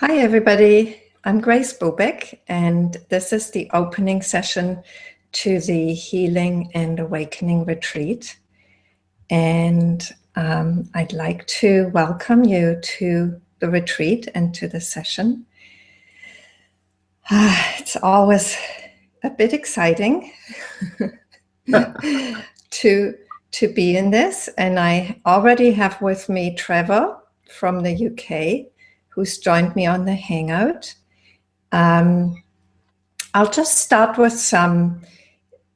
Hi, everybody. I'm Grace Bubeck, and this is the opening session to the Healing and Awakening Retreat. And I'd like to welcome you to the retreat and to the session. It's always a bit exciting to be in this. And I already have with me Trevor from the UK, who's joined me on the Hangout. I'll just start with some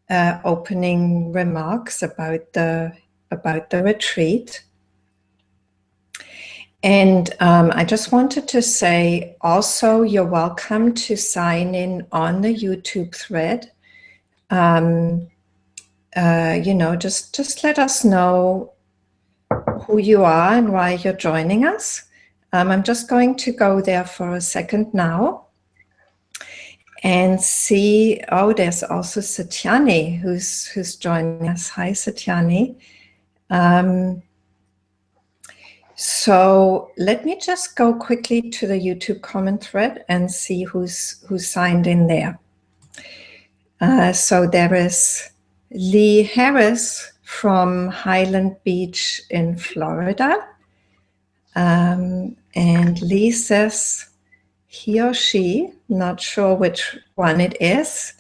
opening remarks about the retreat. And I just wanted to say also, you're welcome to sign in on the YouTube thread. Just let us know who you are and why you're joining us. I'm just going to go there for a second now and see, oh, there's also Satyani who's joining us. Hi, Satyani. So let me just go quickly to the YouTube comment thread and see who's signed in there. So there is Lee Harris from Highland Beach in Florida. And Lee says he or she, not sure which one it is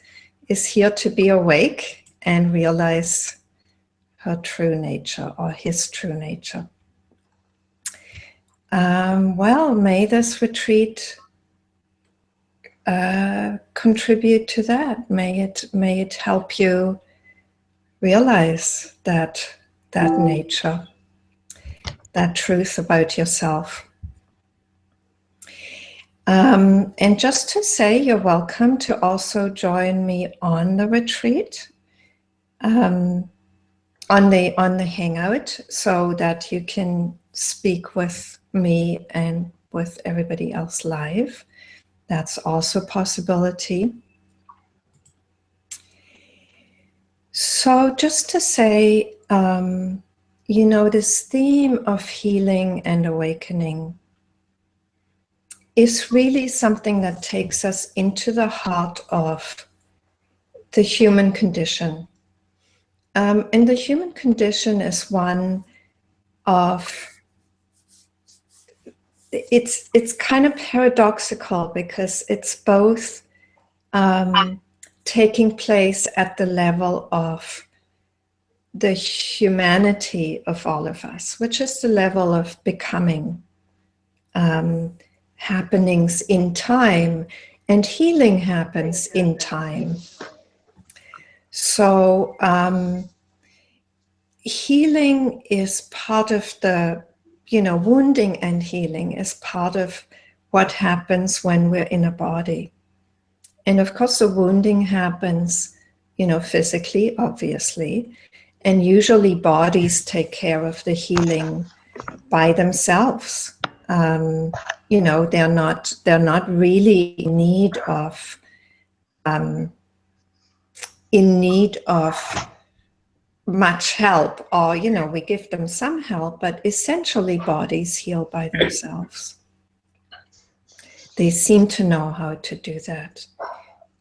here to be awake and realize her true nature or his true nature. Well, may this retreat contribute to that. May it help you realize that nature, that truth about yourself. And just to say, you're welcome to also join me on the retreat, on the Hangout, so that you can speak with me and with everybody else live. That's also a possibility. So just to say, this theme of healing and awakening is really something that takes us into the heart of the human condition. And the human condition is one of, it's kind of paradoxical because it's both taking place at the level of the humanity of all of us, which is the level of becoming, happenings in time, and healing happens in time. So healing is part of the, wounding and healing is part of what happens when we're in a body. And of course, the wounding happens, physically, obviously, and usually bodies take care of the healing by themselves. They're not really in need of much help, or we give them some help, but essentially bodies heal by themselves. They seem to know how to do that,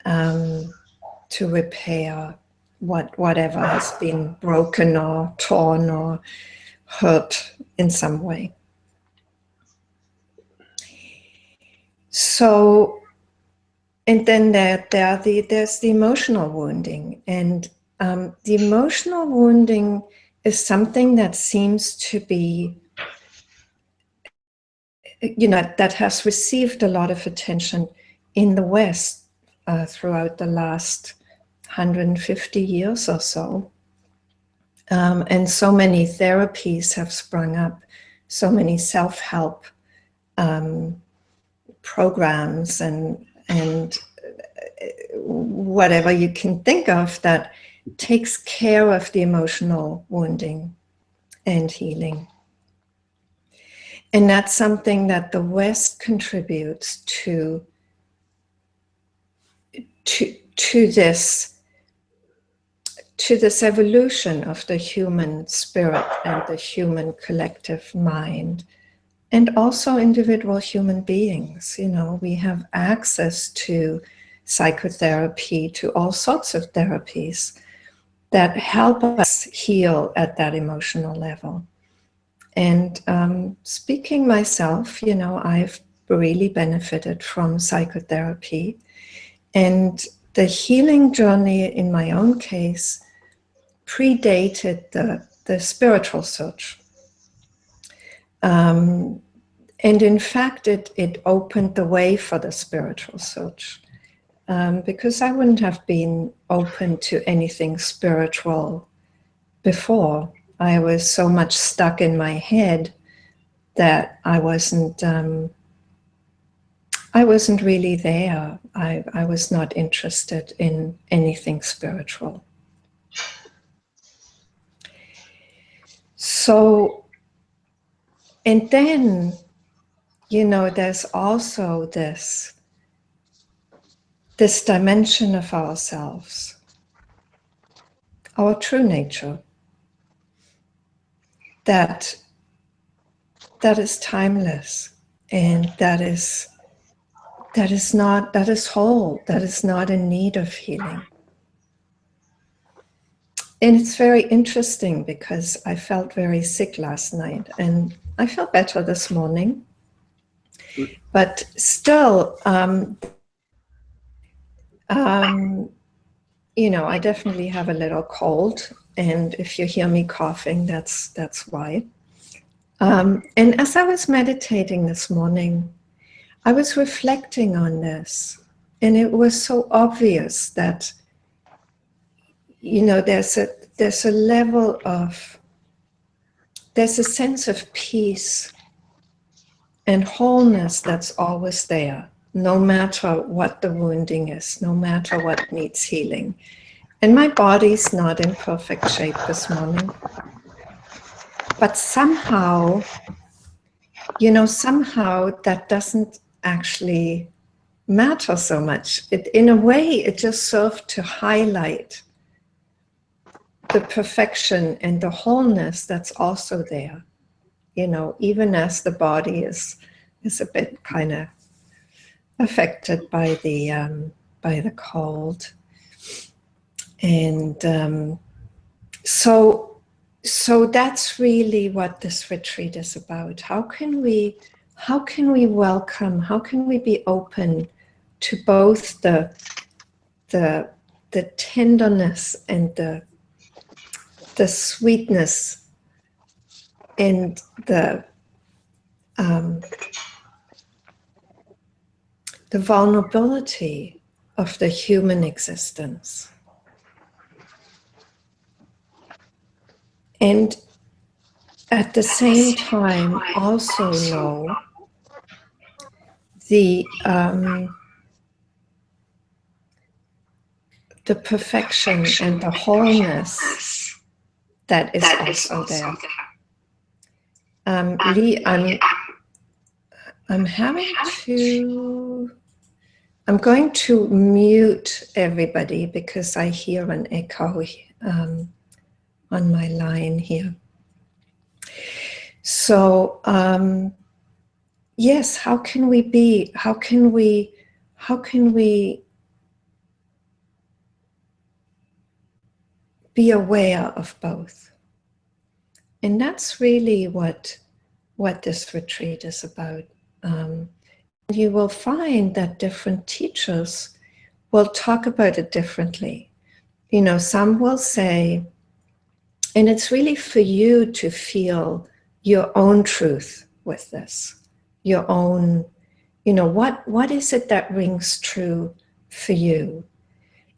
to repair whatever has been broken or torn or hurt in some way. So, and then there's the emotional wounding, and the emotional wounding is something that seems to be, that has received a lot of attention in the West throughout the last 150 years or so. And so many therapies have sprung up, so many self-help programs and whatever you can think of that takes care of the emotional wounding and healing. And that's something that the West contributes to this evolution of the human spirit and the human collective mind, And also individual human beings. You know, we have access to psychotherapy, to all sorts of therapies that help us heal at that emotional level. And speaking myself, you know, I've really benefited from psychotherapy. And the healing journey in my own case predated the spiritual search. And in fact, it opened the way for the spiritual search, because I wouldn't have been open to anything spiritual before. I was so much stuck in my head that I wasn't really there. I was not interested in anything spiritual. So, and then, you know, there's also this dimension of ourselves, our true nature, that is timeless, and that is whole, that is not in need of healing. And it's very interesting because I felt very sick last night, and I felt better this morning. But still, you know, I definitely have a little cold, and if you hear me coughing, that's why. And as I was meditating this morning, I was reflecting on this, and it was so obvious that, you know, there's a level of, there's a sense of peace and wholeness that's always there, no matter what the wounding is, no matter what needs healing. And my body's not in perfect shape this morning, but somehow, you know, somehow that doesn't actually matter so much. In a way, it just served to highlight the perfection and the wholeness that's also there, you know, even as the body is a bit kind of affected by the cold. And so that's really what this retreat is about. How can we welcome, how can we be open to both the tenderness and the sweetness and the vulnerability of the human existence. And at the same time also know the perfection and the wholeness that is also there. Lee, I'm going to mute everybody because I hear an echo on my line here. So yes, how can we be aware of both? And that's really what this retreat is about. You will find that different teachers will talk about it differently. You know, some will say, and it's really for you to feel your own truth with this, your own, you know, what is it that rings true for you,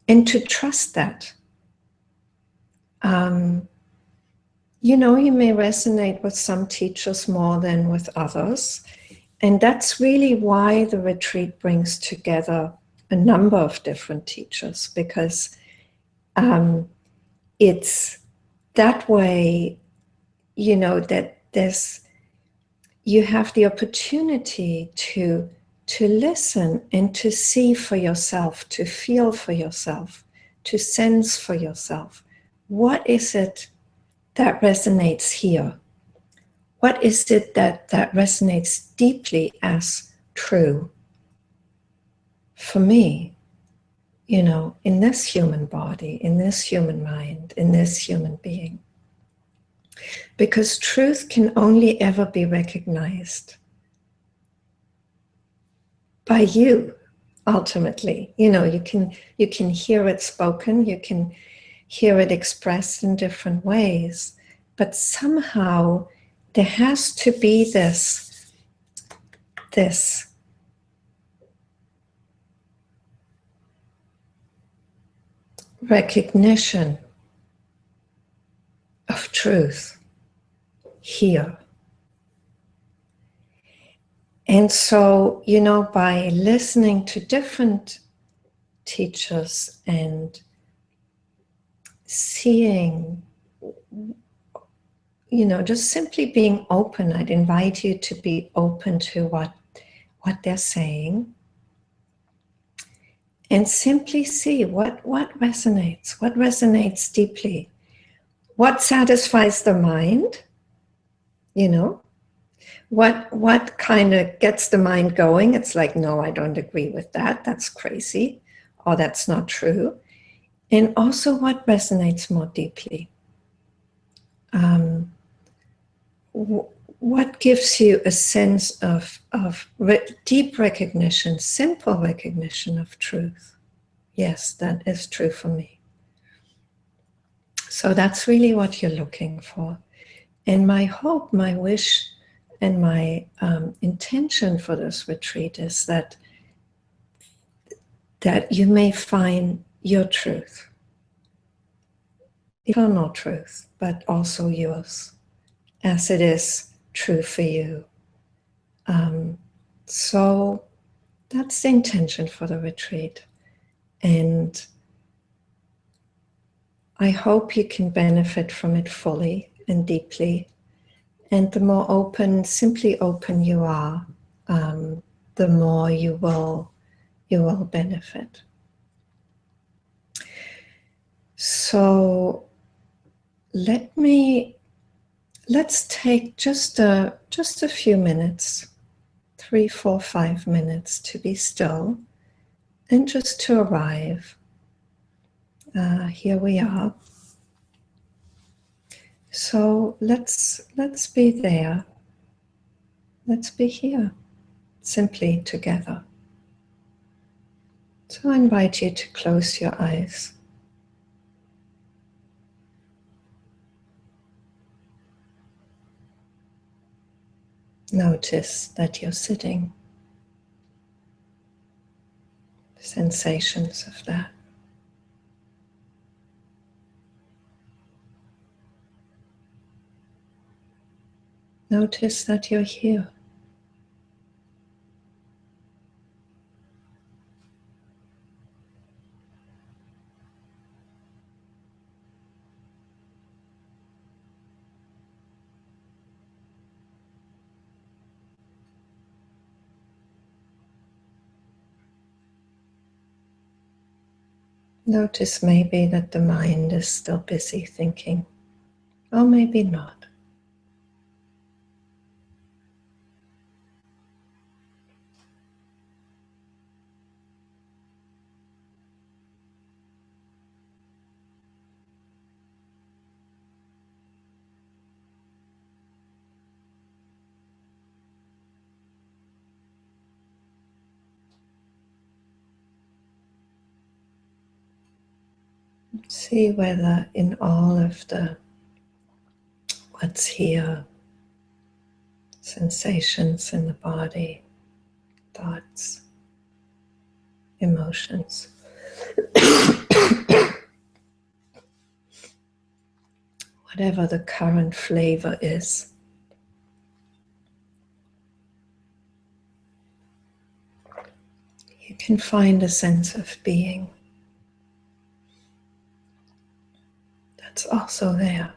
and to trust that. You know, you may resonate with some teachers more than with others. And that's really why the retreat brings together a number of different teachers, because it's that way, you know, that you have the opportunity to listen and to see for yourself, to feel for yourself, to sense for yourself. What is it that resonates here? what is it that resonates deeply as true for me, you know, in this human body, in this human mind, in this human being? Because truth can only ever be recognized by you, ultimately. You know, you can hear it spoken, you can hear it expressed in different ways, but somehow there has to be this recognition of truth here. And so, you know, by listening to different teachers and seeing, you know, just simply being open, I'd invite you to be open to what they're saying, and simply see what resonates deeply, what satisfies the mind, you know, what kind of gets the mind going. It's like, no, I don't agree with that, that's crazy, or that's not true. And also what resonates more deeply. What gives you a sense of deep recognition, simple recognition of truth? Yes, that is true for me. So that's really what you're looking for. And my hope, my wish, and my intention for this retreat is that you may find your truth, eternal truth, but also yours, as it is true for you. So that's the intention for the retreat. And I hope you can benefit from it fully and deeply. And the more open, simply open you are, the more you will benefit. So let's take just a few minutes, 3, 4, 5 minutes to be still and just to arrive. Here we are. So let's be there. Let's be here, simply together. So I invite you to close your eyes. Notice that you're sitting. Sensations of that. Notice that you're here. Notice maybe that the mind is still busy thinking, or maybe not. See whether in all of what's here, sensations in the body, thoughts, emotions, whatever the current flavor is, you can find a sense of being that's also there.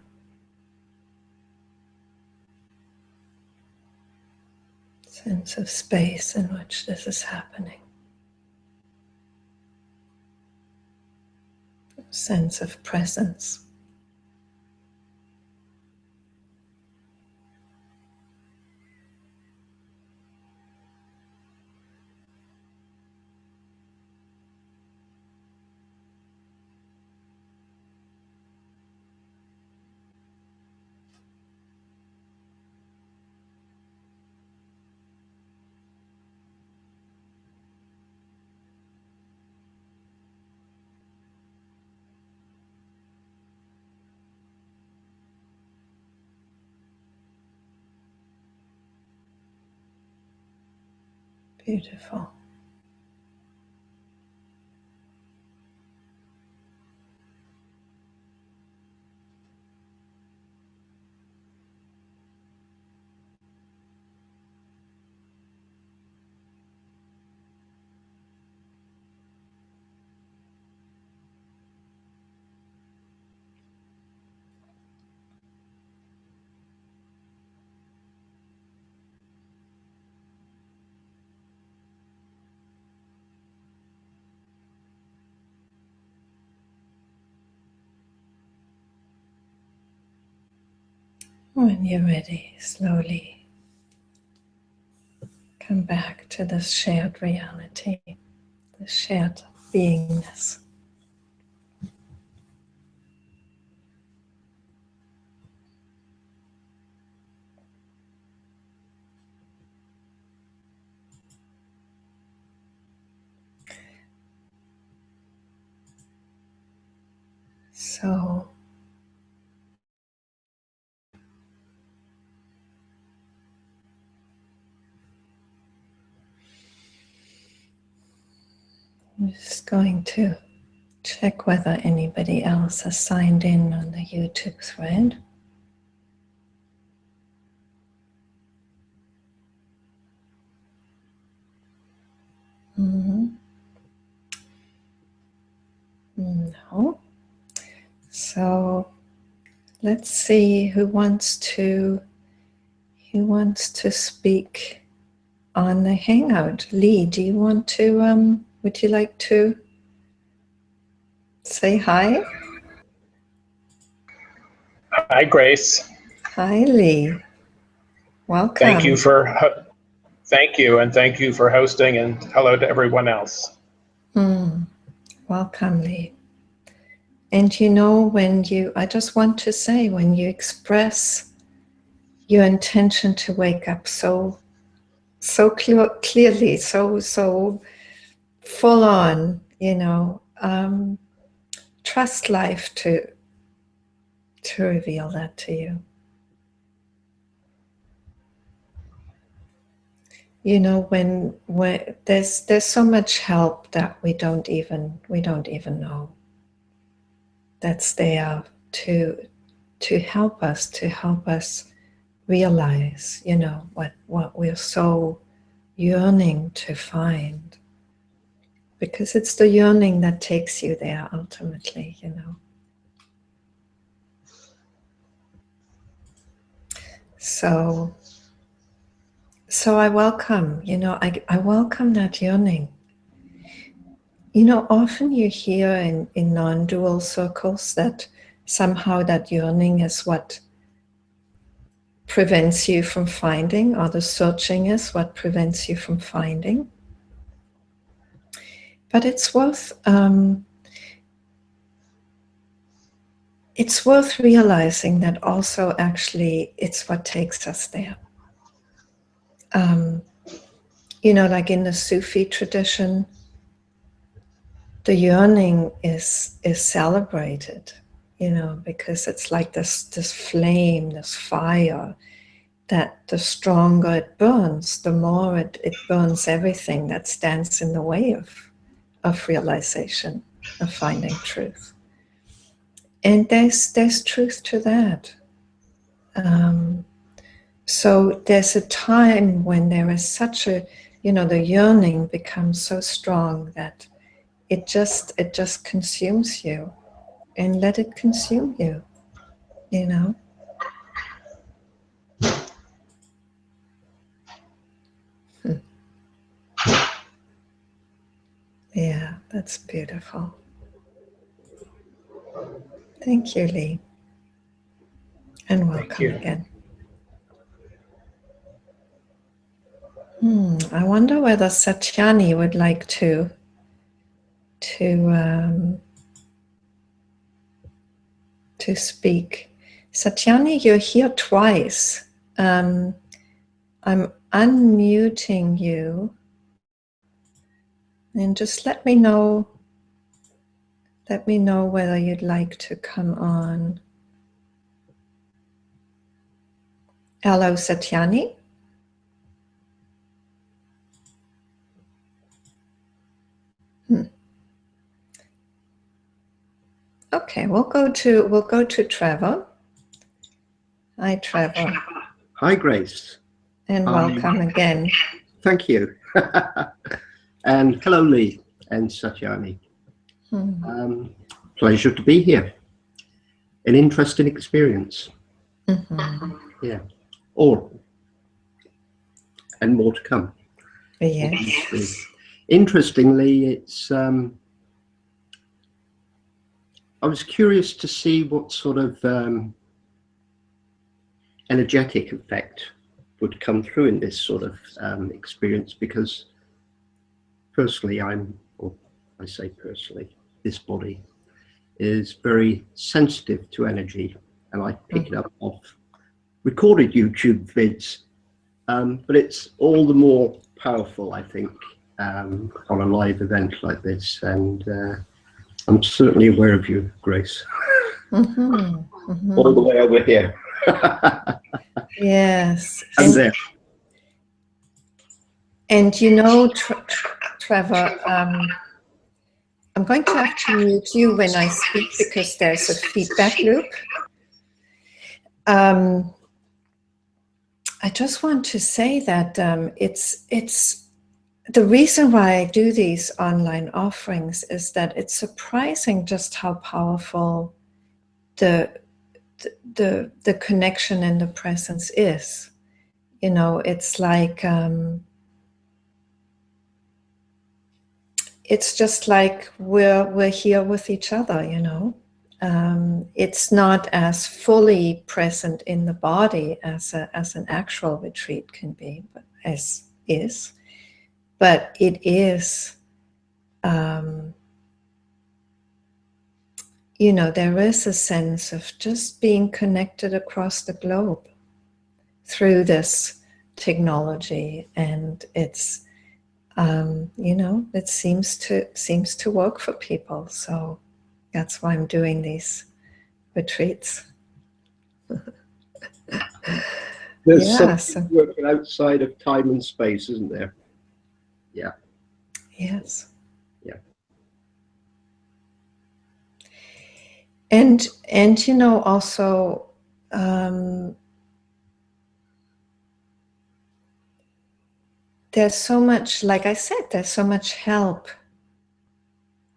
Sense of space in which this is happening. Sense of presence. Beautiful. When you're ready, slowly come back to this shared reality, the shared beingness. So I'm just going to check whether anybody else has signed in on the YouTube thread. No. So let's see who wants to speak on the Hangout. Lee, do you want to would you like to say hi? Hi, Grace. Hi, Lee. Welcome. Thank you, and thank you for hosting, and hello to everyone else. Welcome, Lee. And you know, I just want to say, when you express your intention to wake up so clearly, so full on, trust life to reveal that to you. You know, when there's so much help that we don't even know that's there to help us realize, what we're so yearning to find, because it's the yearning that takes you there ultimately. So I welcome, I welcome that yearning. Often you hear in non-dual circles that somehow that yearning is what prevents you from finding, or the searching is what prevents you from finding. But it's worth realizing that also actually it's what takes us there. Like in the Sufi tradition, the yearning is celebrated, because it's like this flame, this fire, that the stronger it burns, the more it burns everything that stands in the way of realization, of finding truth. And there's truth to that. So there's a time when there is such a, the yearning becomes so strong that it just consumes you, and let it consume you, Yeah, that's beautiful. Thank you, Lee. And welcome again. I wonder whether Satyani would like to speak. Satyani, you're here twice. I'm unmuting you, and just let me know whether you'd like to come on. Hello, Satyani. Okay, we'll go to Trevor. Hi, Trevor. Hi, Grace. And welcome again. Thank you. And hello, Lee and Satyani. Pleasure to be here. An interesting experience. Yeah. And more to come. Yes. Interestingly, it's I was curious to see what sort of energetic effect would come through in this sort of experience, because personally, I say personally, this body is very sensitive to energy, and I pick it up off recorded YouTube vids, but it's all the more powerful, I think, on a live event like this, and I'm certainly aware of you, Grace. All the way over here. Yes. And there. And you know, Trevor, I'm going to have to mute you when I speak because there's a feedback loop. I just want to say that it's the reason why I do these online offerings is that it's surprising just how powerful the connection and the presence is. You know, it's like it's just like we're here with each other, you know. It's not as fully present in the body as an actual retreat can be, but but it is. You know, there is a sense of just being connected across the globe through this technology, and it's you know, it seems to work for people. So that's why I'm doing these retreats. There's something working outside of time and space, isn't there? Yeah. Yes. Yeah. And you know, also there's so much, like I said, there's so much help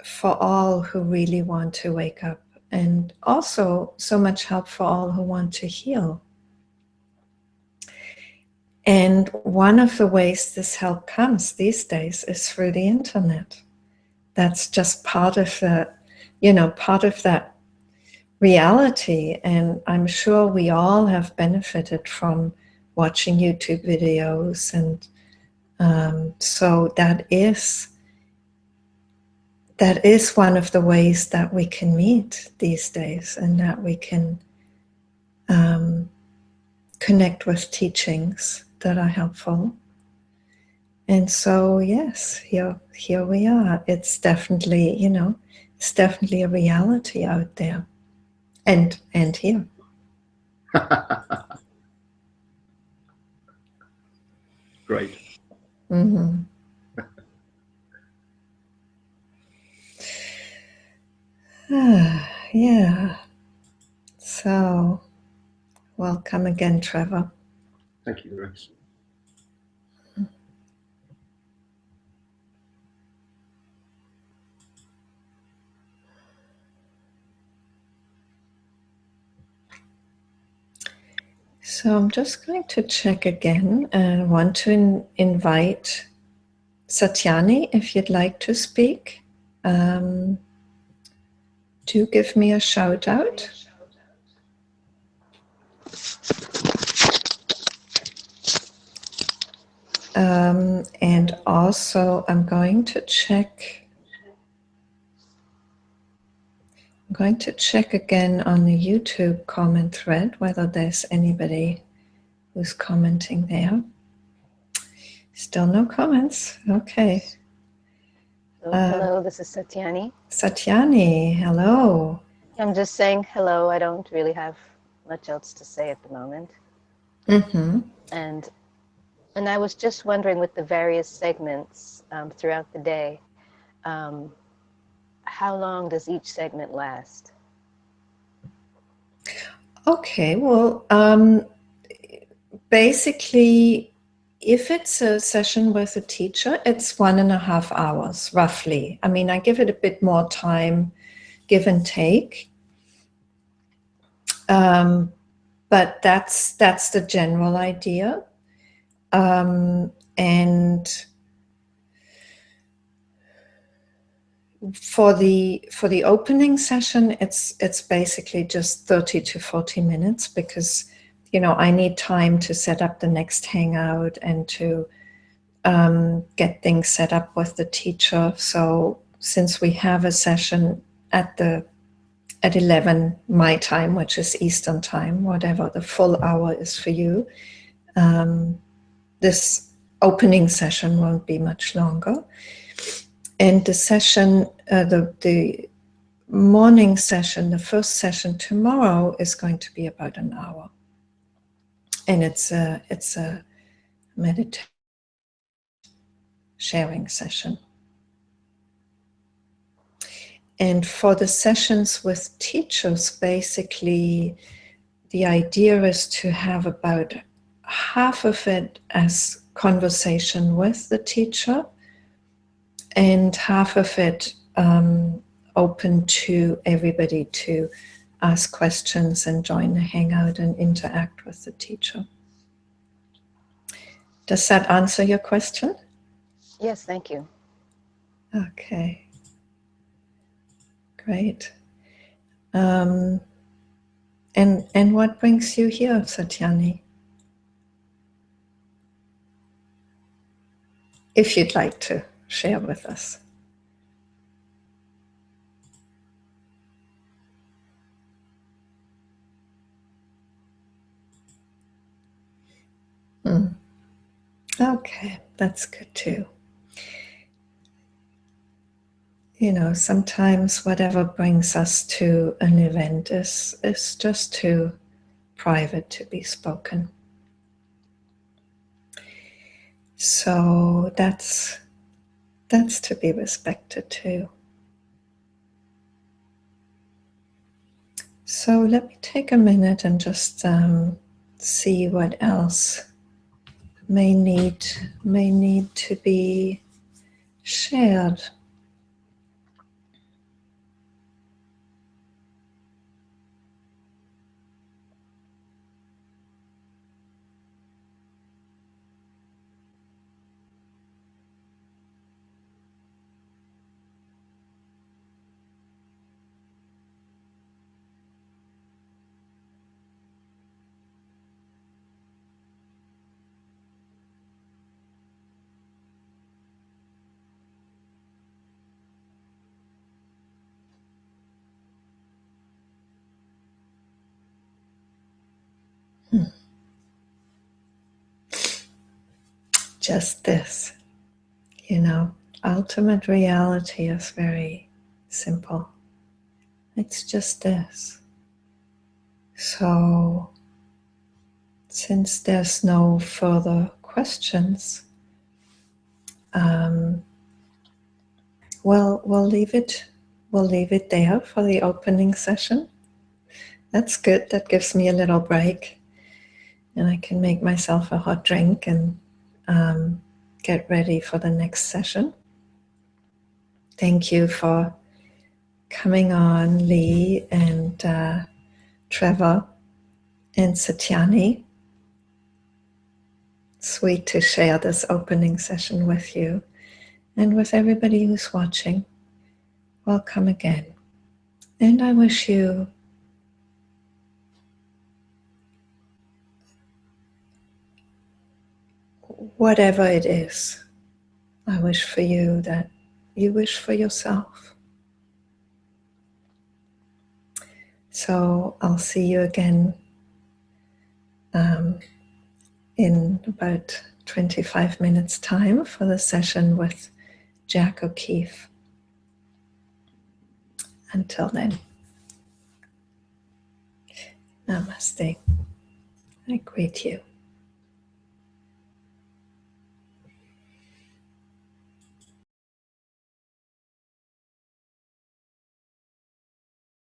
for all who really want to wake up, and also so much help for all who want to heal. And one of the ways this help comes these days is through the internet. That's just part of the, you know, part of that reality. And I'm sure we all have benefited from watching YouTube videos, and so that is one of the ways that we can meet these days, and that we can connect with teachings that are helpful. And so, yes, here we are. It's definitely, you know, it's definitely a reality out there, and here. Great. Yeah. So, welcome again, Trevor. Thank you, Grace. So I'm just going to check again, and I want to invite Satyani, if you'd like to speak. Do give me a shout out. And also I'm going to check again on the YouTube comment thread whether there's anybody who's commenting there. Still no comments. Okay. Hello, this is Satyani. Satyani, hello. I'm just saying hello. I don't really have much else to say at the moment. And I was just wondering, with the various segments throughout the day, how long does each segment last? Okay, well, basically, if it's a session with a teacher, it's 1.5 hours, roughly. I mean, I give it a bit more time, give and take. But that's the general idea. And for the opening session, it's basically just 30 to 40 minutes because, you know, I need time to set up the next hangout and to get things set up with the teacher. So since we have a session at 11 my time, which is Eastern time, whatever the full hour is for you, this opening session won't be much longer. And the session, the morning session, the first session tomorrow is going to be about an hour. And it's a meditation sharing session. And for the sessions with teachers, basically, the idea is to have about half of it as conversation with the teacher and half of it open to everybody to ask questions and join the hangout and interact with the teacher. Does that answer your question? Yes, thank you. Okay. Great. And what brings you here, Satyani? If you'd like to share with us. Okay, that's good too. You know, sometimes whatever brings us to an event is just too private to be spoken. So that's to be respected too. So let me take a minute and just see what else may need to be shared. Just this, you know, ultimate reality is very simple. It's just this. So, since there's no further questions, well, we'll leave it there for the opening session. That's good. That gives me a little break, and I can make myself a hot drink and get ready for the next session. Thank you for coming on, Lee and Trevor and Satyani. Sweet to share this opening session with you and with everybody who's watching. Welcome again. And I wish you whatever it is. I wish for you that you wish for yourself. So I'll see you again in about 25 minutes time for the session with Jac O'Keeffe. Until then, namaste. I greet you.